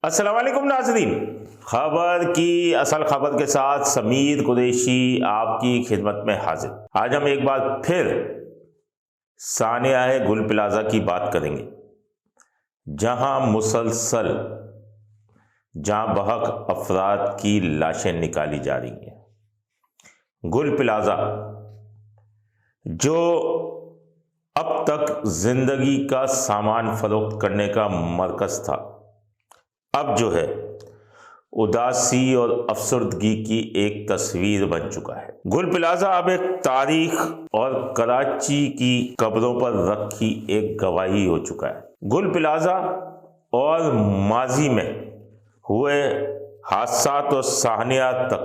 السلام علیکم ناظرین، خبر کی اصل خبر کے ساتھ سمیر قریشی آپ کی خدمت میں حاضر۔ آج ہم ایک بار پھر سانحہ گل پلازہ کی بات کریں گے، جہاں مسلسل جاں بحق افراد کی لاشیں نکالی جا رہی ہیں۔ گل پلازہ جو اب تک زندگی کا سامان فروخت کرنے کا مرکز تھا، اب جو ہے اداسی اور افسردگی کی ایک تصویر بن چکا ہے۔ گل پلازہ اب ایک تاریخ اور کراچی کی قبروں پر رکھی ایک گواہی ہو چکا ہے۔ گل پلازہ اور ماضی میں ہوئے حادثات اور سانحہ تک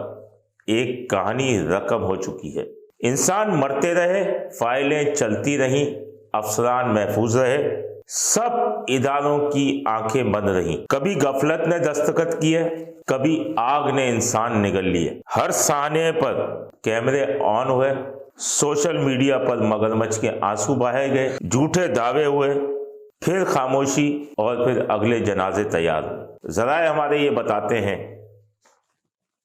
ایک کہانی رقم ہو چکی ہے۔ انسان مرتے رہے، فائلیں چلتی رہیں، افسران محفوظ رہے، سب اداروں کی آنکھیں بند رہیں۔ کبھی غفلت نے دستخط کیے، کبھی آگ نے انسان نگل لیے۔ ہر سانحے پر کیمرے آن ہوئے، سوشل میڈیا پر مگرمچھ کے آنسو بہائے گئے، جھوٹے دعوے ہوئے، پھر خاموشی اور پھر اگلے جنازے تیار ہوئے۔ ذرائع ہمارے یہ بتاتے ہیں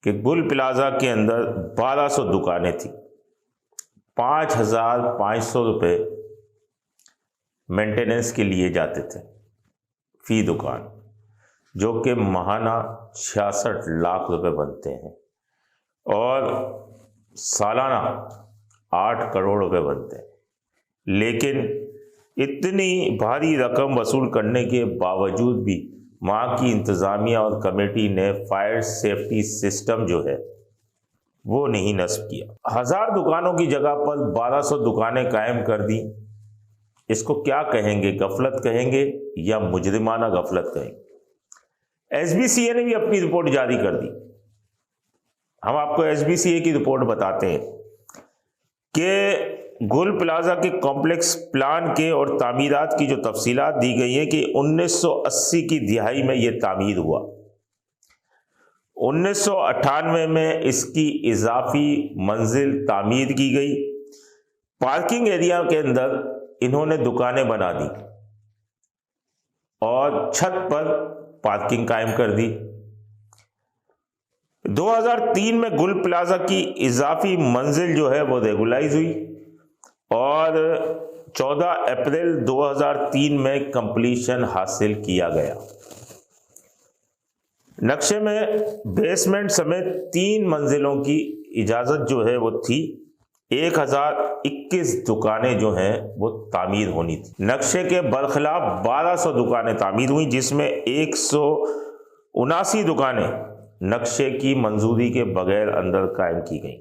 کہ گل پلازہ کے اندر 1200 دکانیں تھیں، 5500 روپے مینٹیننس کے لیے جاتے تھے فی دکان، جو کہ ماہانہ 66 لاکھ روپے بنتے ہیں، اور سالانہ 8 کروڑ روپے بنتے ہیں۔ لیکن اتنی بھاری رقم وصول کرنے کے باوجود بھی وہاں کی انتظامیہ اور کمیٹی نے فائر سیفٹی سسٹم جو ہے وہ نہیں نصب کیا۔ 1000 دکانوں کی جگہ پر 1200 دکانیں قائم کر دی۔ اس کو کیا کہیں گے؟ غفلت کہیں گے یا مجرمانہ غفلت کہیں گے؟ ایس بی سی اے نے بھی اپنی رپورٹ جاری کر دی۔ ہم آپ کو ایس بی سی اے کی رپورٹ بتاتے ہیں کہ گل پلازہ کے کمپلیکس پلان کے اور تعمیرات کی جو تفصیلات دی گئی ہیں کہ 1980 کی دہائی میں یہ تعمیر ہوا۔ 1998 میں اس کی اضافی منزل تعمیر کی گئی۔ پارکنگ ایریا کے اندر انہوں نے دکانیں بنا دی اور چھت پر پارکنگ قائم کر دی۔ 2003 میں گل پلازہ کی اضافی منزل جو ہے وہ ریگولائز ہوئی اور 14 اپریل 2003 میں کمپلیشن حاصل کیا گیا۔ نقشے میں بیسمنٹ سمیت 3 منزلوں کی اجازت جو ہے وہ تھی۔ 1021 دکانیں جو ہیں وہ تعمیر ہونی تھی۔ نقشے کے برخلاف 1200 دکانیں تعمیر ہوئیں، جس میں 179 دکانیں نقشے کی منظوری کے بغیر اندر قائم کی گئیں۔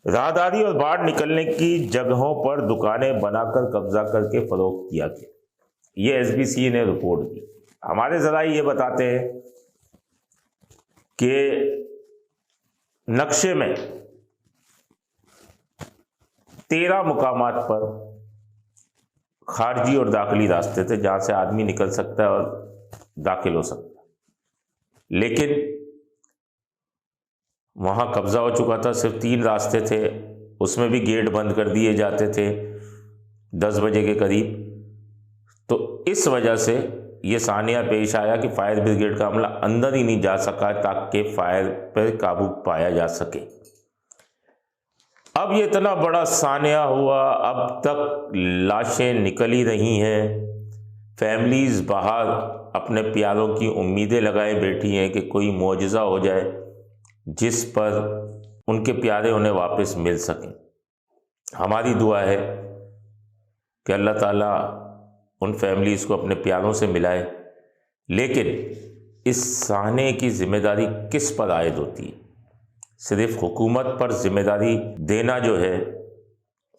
راہداری اور باڑ نکلنے کی جگہوں پر دکانیں بنا کر قبضہ کر کے فروخت کیا گیا۔ یہ ایس بی سی نے رپورٹ دی۔ ہمارے ذرائع یہ بتاتے ہیں کہ نقشے میں 13 مقامات پر خارجی اور داخلی راستے تھے جہاں سے آدمی نکل سکتا ہے اور داخل ہو سکتا ہے، لیکن وہاں قبضہ ہو چکا تھا۔ صرف 3 راستے تھے، اس میں بھی گیٹ بند کر دیے جاتے تھے 10 بجے کے قریب۔ تو اس وجہ سے یہ سانحہ پیش آیا کہ فائر بریگیڈ کا عملہ اندر ہی نہیں جا سکا تاکہ فائر پر قابو پایا جا سکے۔ اب یہ اتنا بڑا سانحہ ہوا، اب تک لاشیں نکل ہی رہی ہیں، فیملیز باہر اپنے پیاروں کی امیدیں لگائے بیٹھی ہیں کہ کوئی معجزہ ہو جائے جس پر ان کے پیارے انہیں واپس مل سکیں۔ ہماری دعا ہے کہ اللہ تعالیٰ ان فیملیز کو اپنے پیاروں سے ملائے، لیکن اس سانحے کی ذمہ داری کس پر عائد ہوتی ہے؟ صرف حکومت پر ذمہ داری دینا جو ہے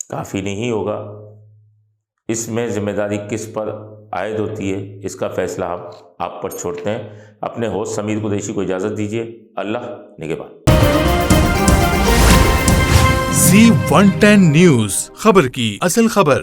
کافی نہیں ہوگا، اس میں ذمہ داری کس پر عائد ہوتی ہے اس کا فیصلہ ہم آپ پر چھوڑتے ہیں۔ اپنے ہوسٹ سمیر قریشی کو اجازت دیجیے۔ اللہ نگہبان۔ Z110 نیوز، خبر کی اصل خبر۔